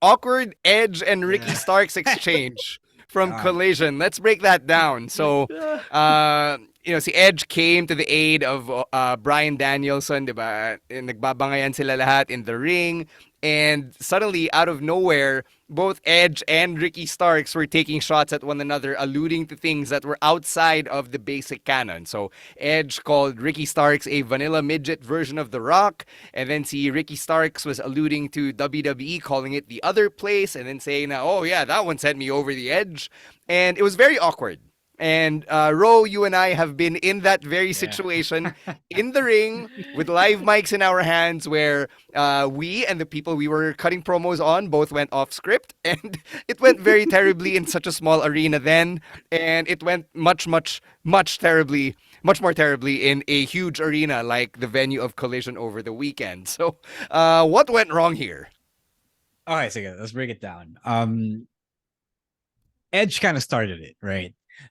awkward Edge and Ricky Yeah. Starks exchange from God. Collision. Let's break that down. So, si Edge came to the aid of Bryan Danielson, diba? Nagbabangayan sila lahat in the ring. And suddenly, out of nowhere, both Edge and Ricky Starks were taking shots at one another, alluding to things that were outside of the basic canon. So Edge called Ricky Starks a vanilla midget version of The Rock, and then see Ricky Starks was alluding to WWE, calling it the other place, and then saying, "Oh yeah, that one sent me over the edge," and it was very awkward. And Ro, you and I have been in that very Yeah. situation in the ring with live mics in our hands where we and the people we were cutting promos on both went off script. And it went very terribly in such a small arena then. And it went much more terribly in a huge arena like the venue of Collision over the weekend. So, what went wrong here? Okay, so let's break it down. Edge kind of started it, right?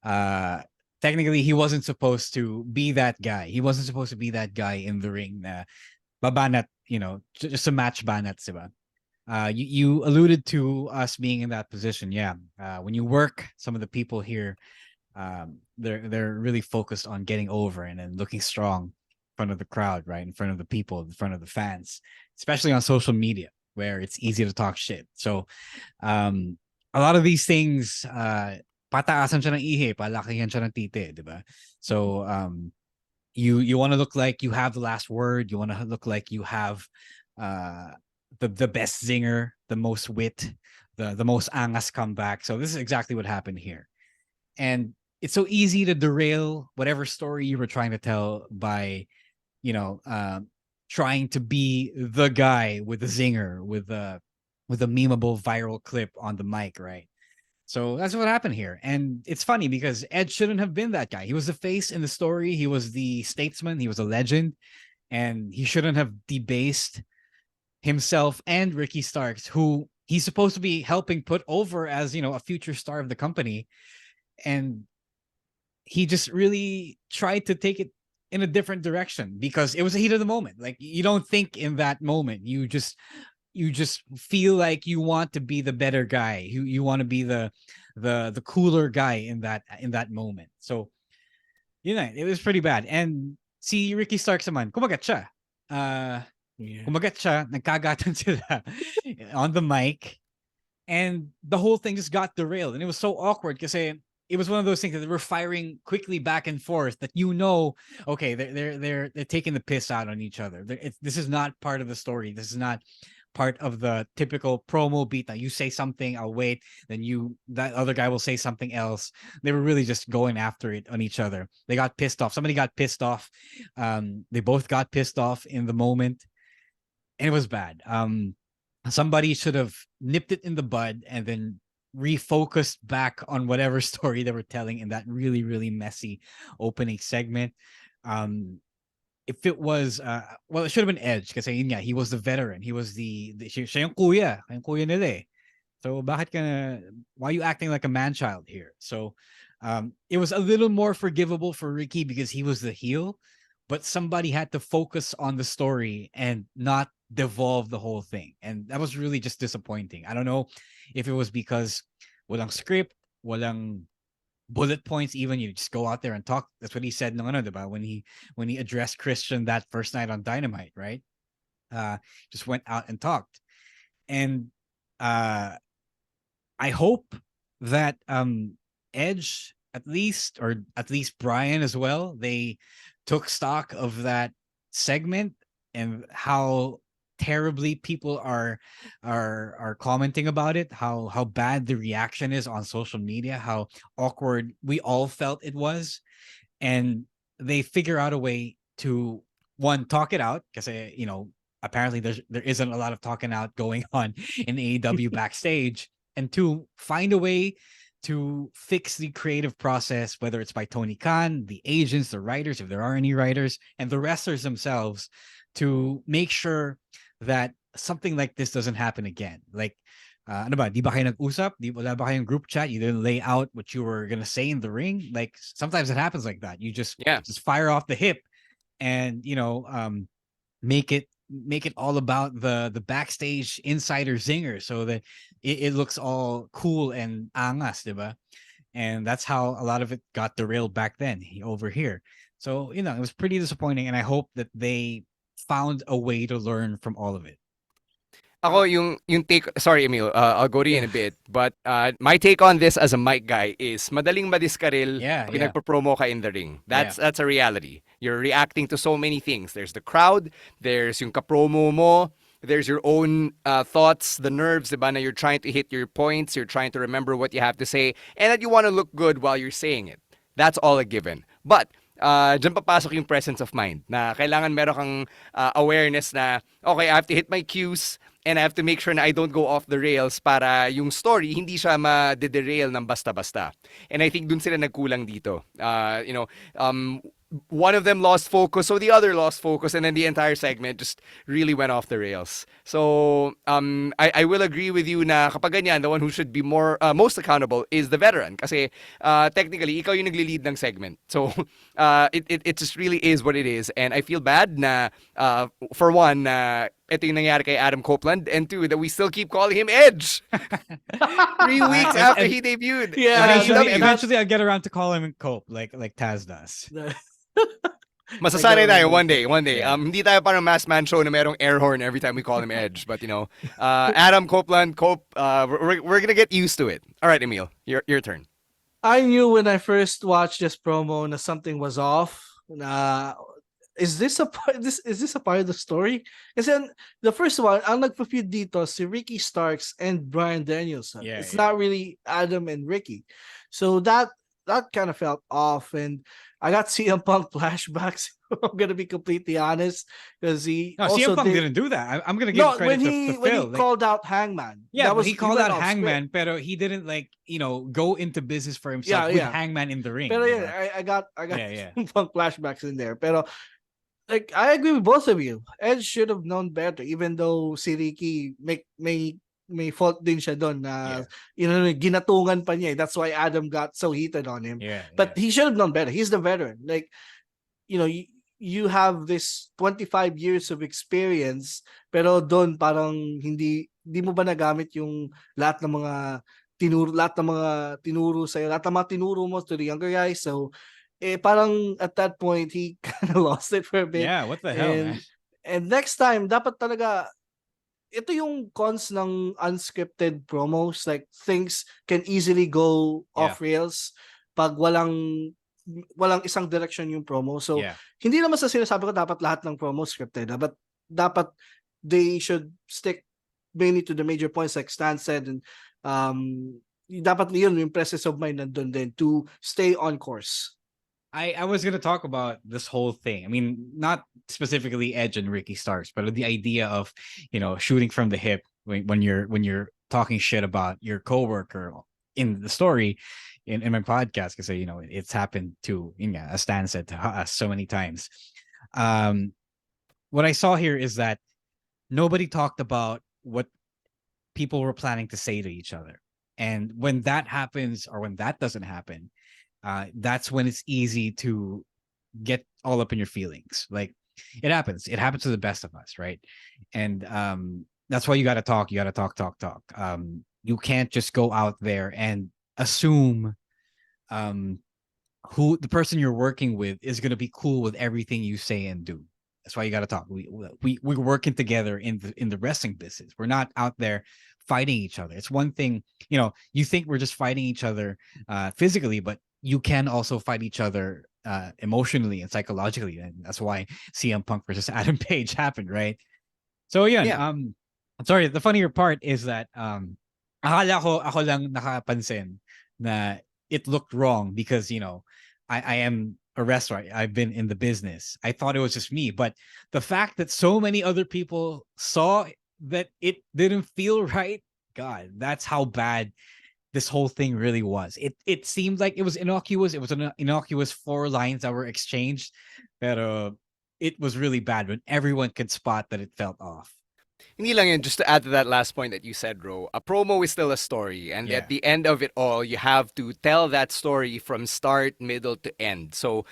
Uh Technically he wasn't supposed to be that guy. He wasn't supposed to be that guy in the ring na babanat, just a match banat, diba? You alluded to us being in that position. Yeah. When you work, some of the people here, they're really focused on getting over and looking strong in front of the crowd, right? In front of the people, in front of the fans, especially on social media where it's easy to talk shit. So um a lot of these things, pataasan siya ng ihi, palakihan siya ng titi, di ba? So you want to look like you have the last word. You want to look like you have uh the best zinger, the most wit, the most angas comeback. So this is exactly what happened here. And it's so easy to derail whatever story you were trying to tell by, you know, trying to be the guy with the zinger, with a memeable viral clip on the mic, right? So that's what happened here. And it's funny because Ed shouldn't have been that guy. He was the face in the story. He was the statesman. He was a legend. And he shouldn't have debased himself and Ricky Starks, who he's supposed to be helping put over as, a future star of the company. And he just really tried to take it in a different direction because it was a heat of the moment. Like, you don't think in that moment. You just feel like you want to be the better guy. You want to be the cooler guy in that moment. So, it was pretty bad. And see Ricky Starks naman, kumagat siya. Uh Yeah. kumagat siya, nagkagatan sila on the mic, and the whole thing just got derailed. And it was so awkward because it was one of those things that they were firing quickly back and forth that, okay, they're taking the piss out on each other. This is not part of the story. This is not part of the typical promo beat that you say something, I'll wait, then that other guy will say something else. They were really just going after it on each other. They got pissed off. Somebody got pissed off. They both got pissed off in the moment, and it was bad. Somebody should have nipped it in the bud and then refocused back on whatever story they were telling in that really, really messy opening segment. If it was, well, it should have been Edge because he was the veteran. He was siya yung kuya nila eh. So why are you acting like a man-child here? So it was a little more forgivable for Ricky because he was the heel, but somebody had to focus on the story and not devolve the whole thing. And that was really just disappointing. I don't know if it was because walang script, walang bullet points, even you just go out there and talk. That's what he said diba? When he addressed Christian that first night on Dynamite, right? Just went out and talked. And I hope that Edge or at least Brian as well, they took stock of that segment and how terribly people are commenting about it, how bad the reaction is on social media, how awkward we all felt it was, and they figure out a way to, one, talk it out because apparently there isn't a lot of talking out going on in AEW backstage, and two, find a way to fix the creative process, whether it's by Tony Khan, the agents, the writers, if there are any writers, and the wrestlers themselves, to make sure that something like this doesn't happen again. Like, ano ba, di ba kayo nag-usap? Wala ba kayong group chat? You didn't lay out what you were going to say in the ring? Like, sometimes it happens like that. You just Yeah. fire off the hip and, make it make it all about the backstage insider zinger, so that it looks all cool and angas, diba? And that's how a lot of it got derailed back then over here. So it was pretty disappointing, and I hope that they found a way to learn from all of it. Ako yung take, sorry Emil, I'll go to you in Yeah. a bit, but my take on this as a mic guy is madaling madiskaril Yeah, pag yeah, nagpo-promo ka in the ring. yeah. That's a reality. You're reacting to so many things. There's the crowd, there's yung kapromo mo, there's your own thoughts, the nerves, diba, na you're trying to hit your points, you're trying to remember what you have to say, and that you want to look good while you're saying it. That's all a given. But dyan papasok yung presence of mind na kailangan meron kang awareness na, okay, I have to hit my cues and I have to make sure na I don't go off the rails para yung story hindi siya ma-derail ng basta-basta. And I think dun sila nagkulang dito. One of them lost focus, so the other lost focus, and then the entire segment just really went off the rails. So I will agree with you na kapag ganyan, the one who should be most accountable is the veteran. Kasi technically, ikaw yung nagli-lead ng segment. So it just really is what it is. And I feel bad na, for one, ito yung nangyari kay Adam Copeland, and two, that we still keep calling him Edge 3 weeks after he debuted. Yeah, Eventually, I'll get around to call him Cope, like Taz does. Masasanay tayo one day. Yeah. Hindi tayo parang mass man show na merong air horn every time we call him Edge. But Adam Copeland, Cope, we're gonna get used to it. All right, Emile, your turn. I knew when I first watched this promo na something was off. Is this a part? Is this a part of the story? Kasi the first one, ang nagpa-feud dito si Ricky Starks and Bryan Danielson. Yeah, It's yeah. not really Adam and Ricky, so that kind of felt off, and I got CM Punk flashbacks. I'm gonna be completely honest, because he No, also CM Punk did. didn't do that. I'm gonna give No, credit when he to Phil. called out Hangman. Yeah, that was he called went out off Hangman, script. pero he didn't go into business for himself Yeah, with yeah. Hangman in the ring. Pero diba? yeah, I got Yeah. CM Punk flashbacks in there. Pero I agree with both of you. Edge should have known better, even though si Ricky may fault din siya doon na ginatungan pa niya. That's why Adam got so heated on him. Yeah, But he should have known better. He's the veteran. Like, you have this 25 years of experience, pero doon parang hindi mo ba nagamit yung lahat ng mga tinuro sa'yo, lahat ng mga tinuro mo to the younger guys. So parang at that point he kind of lost it for a bit. Yeah, what the hell, man? And next time dapat talaga, ito yung cons ng unscripted promos, like things can easily go off rails pag walang isang direction yung promo. So hindi naman sa sinasabi ko dapat lahat ng promo scripted, but dapat they should stick mainly to the major points like Stan said, and dapat yun yung presence of mind nandun din to stay on course. I was gonna talk about this whole thing. I mean, not specifically Edge and Ricky Starks, but the idea of shooting from the hip when you're talking shit about your coworker in the story in my podcast, because it's happened to as Stan said to us so many times. What I saw here is that nobody talked about what people were planning to say to each other, and when that happens or when that doesn't happen, that's when it's easy to get all up in your feelings. Like it happens to the best of us, right? And that's why you got to talk. You got to talk. You can't just go out there and assume who the person you're working with is going to be cool with everything you say and do. That's why you got to talk. We're working together in the wrestling business. We're not out there fighting each other. It's one thing, you think we're just fighting each other physically, but you can also fight each other emotionally and psychologically, and that's why CM Punk versus Adam Page happened, right? So I'm sorry. The funnier part is that akala ko ako lang nakapansin na it looked wrong because I am a wrestler. I've been in the business. I thought it was just me, but the fact that so many other people saw that it didn't feel right, God, that's how bad this whole thing really was. It seemed like it was innocuous. It was an innocuous 4 lines that were exchanged, but it was really bad when everyone could spot that it felt off. Hindi lang yun, just to add to that last point that you said, Ro, a promo is still a story. And Yeah. at the end of it all, you have to tell that story from start, middle to end. So,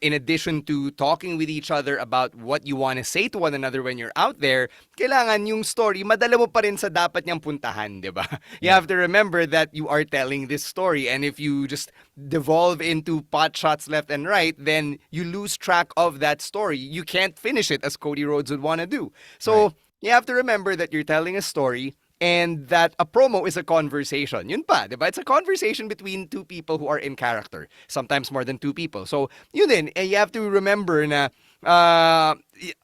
in addition to talking with each other about what you want to say to one another when you're out there, kailangan yung story, madala mo pa rin sa dapat niyang puntahan, di ba? You Yeah. have to remember that you are telling this story. And if you just devolve into pot shots left and right, then you lose track of that story. You can't finish it as Cody Rhodes would want to do. So, Right. you have to remember that you're telling a story and that a promo is a conversation. Yun pa, diba? It's a conversation between two people who are in character. Sometimes more than two people. So, yun din. And you have to remember na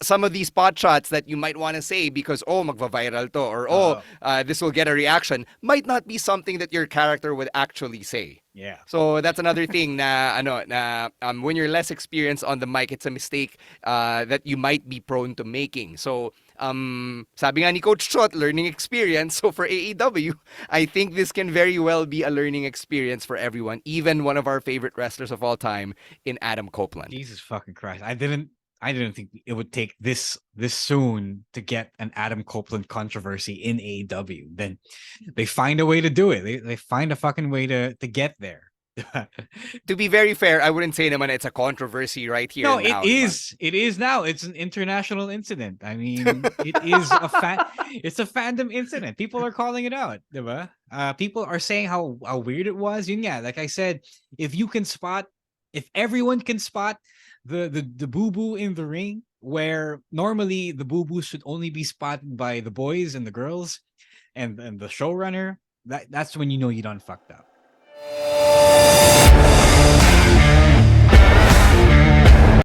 some of these pot shots that you might want to say because, oh, magva-viral to, or this will get a reaction, might not be something that your character would actually say. Yeah. So that's another thing when you're less experienced on the mic, it's a mistake that you might be prone to making. So sabi nga ni Coach Chot, learning experience. So for AEW, I think this can very well be a learning experience for everyone, even one of our favorite wrestlers of all time in Adam Copeland. Jesus fucking Christ. I didn't think it would take this soon to get an Adam Copeland controversy in AEW. Then they find a way to do it. They find a fucking way to get there. To be very fair, I wouldn't say naman it's a controversy right here. No, and now, it is. It is now. It's an international incident. I mean, it is it's a fandom incident. People are calling it out, diba? People are saying how weird it was. Yun nga, like I said, if everyone can spot the boo-boo in the ring, where normally the boo-boos should only be spotted by the boys and the girls and the showrunner, that's when you know you done fucked up.